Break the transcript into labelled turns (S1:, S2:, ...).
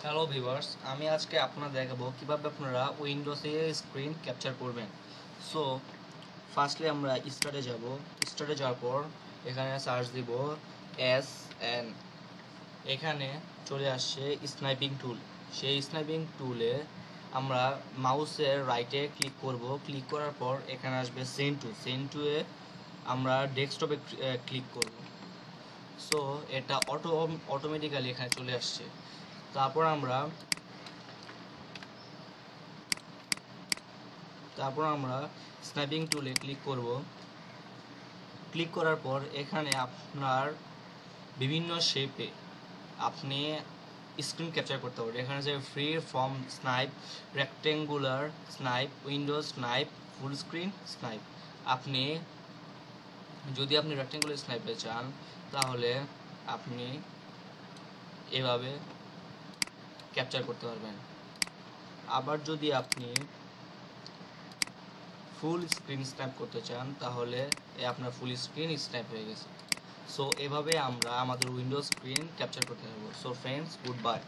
S1: Hello viewers, আমি আজকে আপনাদের দেখাবো কিভাবে আপনারা উইন্ডোজে স্ক্রিন ক্যাপচার করবেন। সো ফার্স্টলি আমরা স্টার্টে যাওয়ার পর এখানে সার্চ দিব এস এন, এখানে চলে আসছে স্নাইপিং টুল। সেই স্নাইপিং টুলে আমরা মাউসের রাইটে ক্লিক করব, ক্লিক করার পর এখানে আসবে সেন্ড টুয়ে আমরা ডেস্কটপে ক্লিক করব। সো এটা অটোমেটিক্যালি এখানে চলে আসছে। তারপর আমরা স্ন্যাপিং টুলে ক্লিক করব। ক্লিক করার পর এখানে আপনার বিভিন্ন শেপে আপনি স্ক্রিন ক্যাপচার করতে পারবেন। এখানে যে free form snipe, rectangular snipe, Windows snipe, full screen snipe. যদি আপনি রেক্টেঙ্গুলার স্নাইপে চান তাহলে আপনি এভাবে ক্যাপচার করতে পারবেন। আবার যদি আপনি ফুল স্ক্রিন স্ন্যাপ করতে চান তাহলে আপনার ফুল স্ক্রিন স্ন্যাপ হয়ে গেছে। সো এভাবে আমরা আমাদের উইন্ডোজ স্ক্রিন ক্যাপচার করতে পারবো। So friends, good bye.